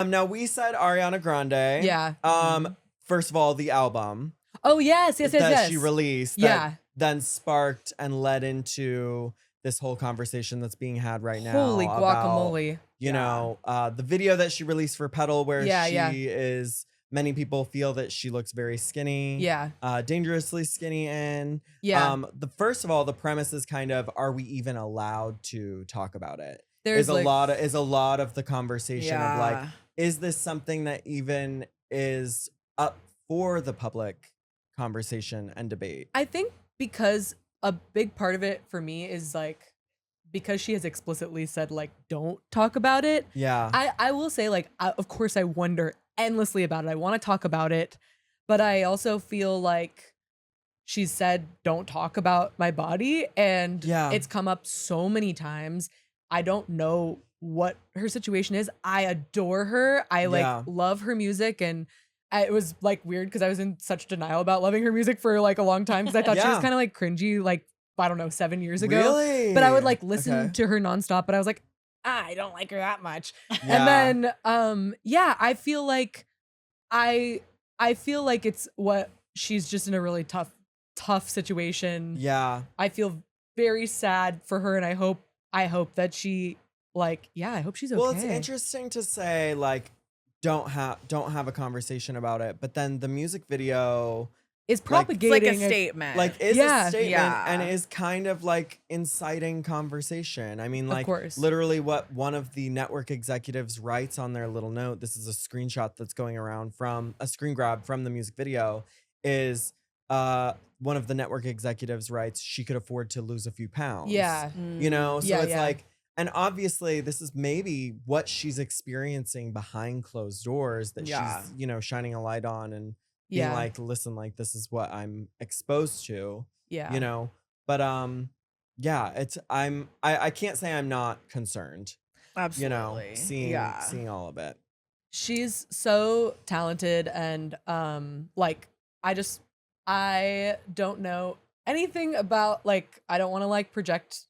Now we said Ariana Grande. Yeah. First of all, the album. Oh, yes. That she released. Yeah. That then sparked and led into this whole conversation that's being had right now. Holy guacamole. About, you know, the video that she released for Petal where she is, many people feel that she looks very skinny. Yeah. Dangerously skinny. And first of all, the premise is kind of, are we even allowed to talk about it? There's a lot of the conversation of like, is this something that even is up for the public conversation and debate? I think because a big part of it for me is like, because she has explicitly said like, don't talk about it. Yeah. I will say like, of course I wonder endlessly about it. I want to talk about it, but I also feel like she said, don't talk about my body. And it's come up so many times. I don't know what her situation is. I adore her. I love her music. And it was like weird because I was in such denial about loving her music for like a long time because I thought she was kind of like cringy, like, I don't know, 7 years ago. Really? But I would like listen to her nonstop, but I was like, I don't like her that much. And then I feel like I feel like it's what she's just in a really tough situation. Yeah. I feel very sad for her, and I hope that she I hope she's okay. Well, it's interesting to say like don't have a conversation about it, but then the music video is propagating like a statement. Like is a statement and is kind of like inciting conversation. I mean, like literally what one of the network executives writes on their little note, this is a screenshot that's going around from a screen grab from the music video, is one of the network executives writes, she could afford to lose a few pounds. Yeah. You know, so it's like, and obviously this is maybe what she's experiencing behind closed doors that she's, you know, shining a light on and being like, listen, like this is what I'm exposed to. Yeah. You know, but it's I can't say I'm not concerned. Absolutely. You know, seeing all of it. She's so talented, and I don't know anything about, like, I don't want to like project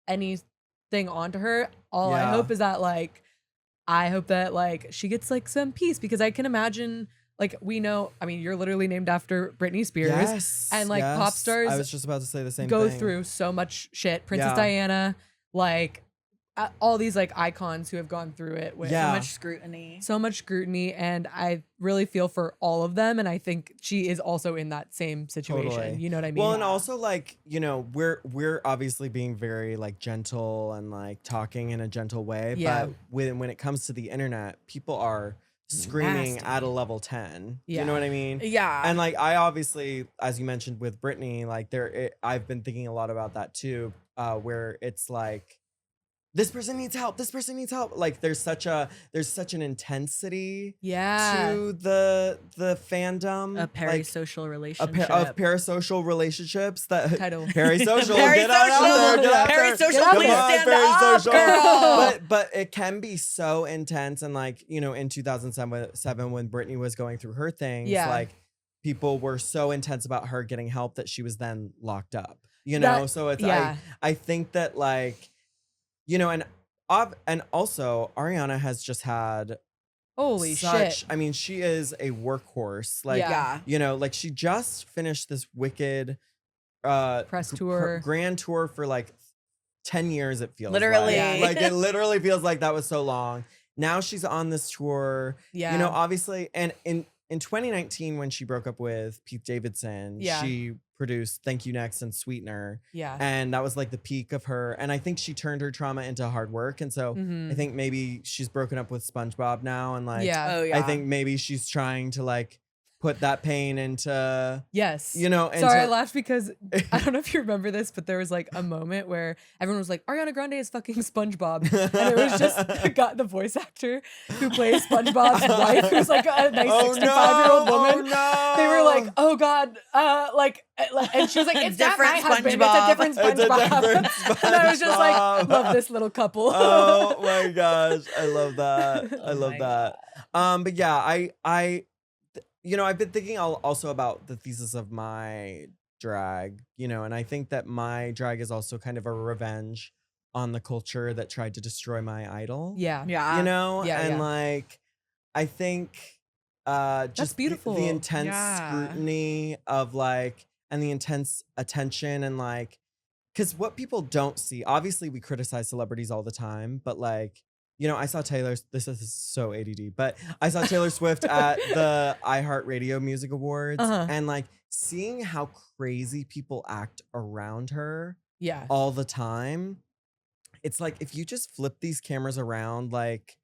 anything onto her. All I hope is that she gets like some peace, because I can imagine, like, we know, I mean, you're literally named after Britney Spears. Yes. And like pop stars, I was just about to say the same go thing. through so much shit. Princess Diana, like all these like icons who have gone through it with so much scrutiny, and I really feel for all of them, and I think she is also in that same situation. Totally. You know what I mean? Well, and also, like, you know, we're obviously being very like gentle and like talking in a gentle way, but when it comes to the internet, people are screaming at a level 10. You know what I mean? Yeah. And like, I obviously, as you mentioned with Britney, like I've been thinking a lot about that too, where it's like, this person needs help. This person needs help. Like there's such an intensity to the fandom. A parasocial relationship. Of parasocial relationships that title. Parasocial. Get out there. Parasocial. Please stand up, girl. But it can be so intense, and like, you know, in 2007 when Britney was going through her things, like people were so intense about her getting help that she was then locked up. You know, so it's I think that like, you know, and also Ariana has just had shit. I mean, she is a workforce. Like, you know, like she just finished this wicked press tour, grand tour for like 10 years. It feels literally like it literally feels like that was so long. Now she's on this tour. You know, obviously, and in 2019 when she broke up with Pete Davidson, she produced Thank You Next and Sweetener. And that was like the peak of her. And I think she turned her trauma into hard work. And so I think maybe she's broken up with SpongeBob now. And like, I think maybe she's trying to like put that pain into, you know. Sorry, I laughed because I don't know if you remember this, but there was like a moment where everyone was like, Ariana Grande is fucking SpongeBob. And it was just the voice actor who plays SpongeBob's wife, who's like a nice 65-year-old woman. They were like, oh God, and she was like, it's different not my husband, it's a different SpongeBob. And I was just like, love this little couple. Oh my gosh, I love that. I love that. But yeah, I you know, I've been thinking also about the thesis of my drag, you know, and I think that my drag is also kind of a revenge on the culture that tried to destroy my idol. Yeah. Yeah. You know? Yeah, and yeah. like, I think just beautiful. the intense scrutiny of like, and the intense attention and like, because what people don't see, obviously we criticize celebrities all the time, but like, you know, I saw this is so ADD, but I saw Taylor Swift at the iHeartRadio Music Awards and like seeing how crazy people act around her all the time. It's like, if you just flip these cameras around, like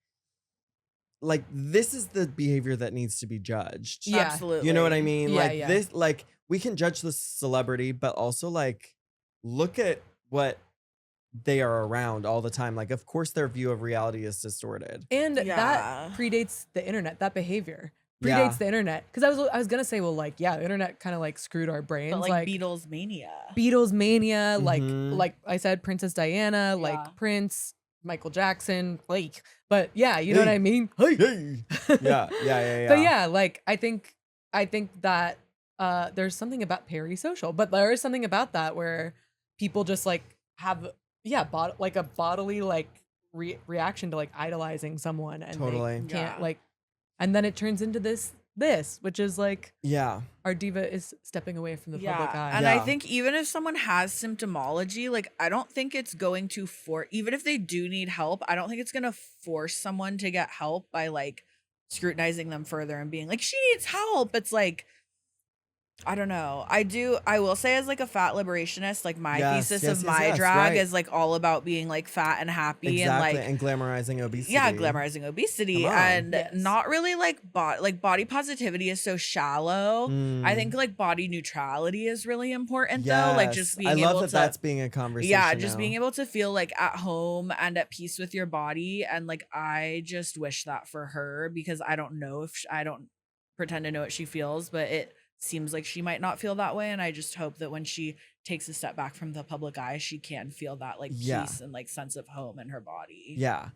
this is the behavior that needs to be judged. Yeah. Absolutely. You know what I mean? Yeah, Like this, like we can judge the celebrity, but also like look at what they are around all the time. Like, of course, their view of reality is distorted. And that predates the internet. That behavior predates the internet. Because I was gonna say, well, like, the internet kind of like screwed our brains. But like Beatles mania, like I said, Princess Diana, like Prince, Michael Jackson, like. But yeah, you know what I mean. Hey. Yeah. But yeah, like I think that there's something about parasocial, but there is something about that where people just like have like a bodily like reaction to like idolizing someone, and they can't like, and then it turns into this which is like our diva is stepping away from the public eye. And I think even if someone has symptomology, like I don't think it's going to even if they do need help, I don't think it's gonna force someone to get help by like scrutinizing them further and being like, she needs help. It's like, I don't know. I will say, as like a fat liberationist, like my thesis of my drag is like all about being like fat and happy and glamorizing obesity. Yeah, glamorizing obesity and not really like body positivity is so shallow. I think like body neutrality is really important though. Like just being able to, that's being a conversation. Yeah, just being able to feel like at home and at peace with your body. And like I just wish that for her, because I don't know if I don't pretend to know what she feels, but it seems like she might not feel that way, and I just hope that when she takes a step back from the public eye, she can feel that like peace and like sense of home in her body. Yeah.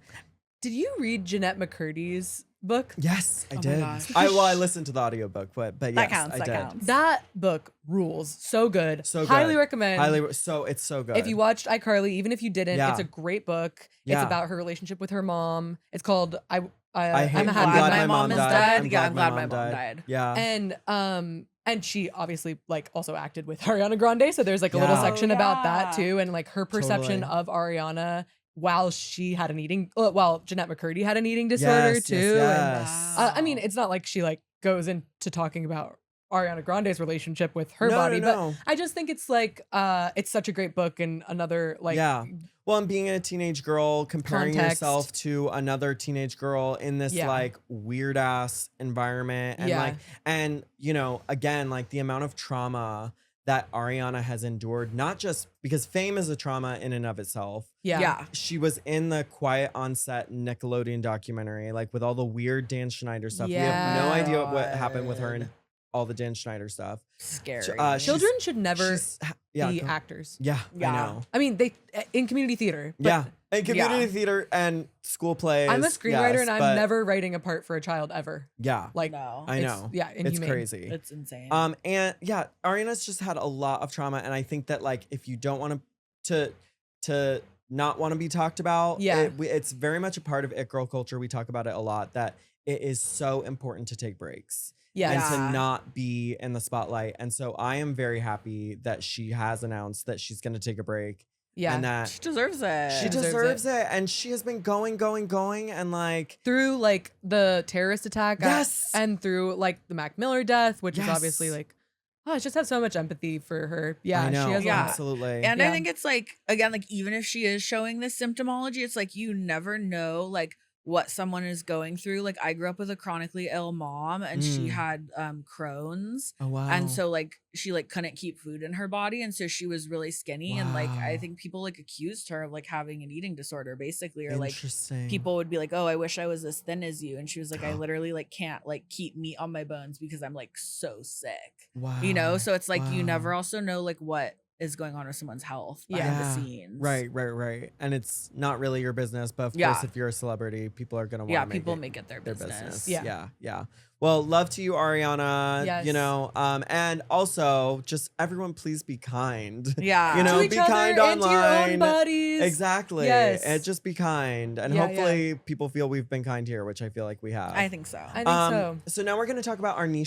Did you read Jeanette McCurdy's book? Yes, I did. I listened to the audiobook, but yes, that counts. That book rules. So good. Highly recommend. It's so good. If you watched iCarly, even if you didn't, it's a great book. It's about her relationship with her mom. It's called I'm glad my mom is dead. Yeah, I'm glad my mom died. Yeah. And she obviously like also acted with Ariana Grande, so there's like a little section about that too, and like her perception of Ariana while Jeanette McCurdy had an eating disorder too. Yes. And I mean, it's not like she like goes into talking about Ariana Grande's relationship with her body, but I just think it's like it's such a great book, and another like well, and being a teenage girl, comparing yourself to another teenage girl in this like weird ass environment, and like, and you know, again, like the amount of trauma that Ariana has endured, not just because fame is a trauma in and of itself. Yeah. She was in the Quiet on Set Nickelodeon documentary, like with all the weird Dan Schneider stuff. We have no idea what happened with her and all the Dan Schneider stuff. Scary. Children should never be actors. Yeah, I know. I mean, they in community theater. But in community theater and school plays. I'm a screenwriter, and I'm never writing a part for a child ever. Yeah, like no. I know. It's crazy. It's insane. And Ariana's just had a lot of trauma, and I think that like if you don't want to not want to be talked about, it's very much a part of it girl culture. We talk about it a lot, that it is so important to take breaks. And to not be in the spotlight. And so I am very happy that she has announced that she's going to take a break. Yeah. And that she deserves it. She deserves it. And she has been going. And like through like the terrorist attack. And through like the Mac Miller death, which is obviously like, I just have so much empathy for her. Yeah. I know, she has absolutely. And I think it's like, again, like even if she is showing this symptomology, it's like, you never know like what someone is going through. Like I grew up with a chronically ill mom, and she had Crohn's. Oh wow. And so like she like couldn't keep food in her body, and so she was really skinny. And like I think people like accused her of like having an eating disorder basically, or like people would be like, oh, I wish I was as thin as you, and she was like, I literally like can't like keep meat on my bones because I'm like so sick. Wow. You know, so it's like you never also know like what is going on with someone's health behind the scenes. Right. And it's not really your business, but of course, if you're a celebrity, people are going to want to make it their business. Yeah. Well, love to you, Ariana. Yes. You know, and also just everyone, please be kind. Yeah. You know, to each be other kind and online. To your own bodies. Exactly. Yes. And just be kind. And hopefully people feel we've been kind here, which I feel like we have. I think so. I think so. So now we're going to talk about our niche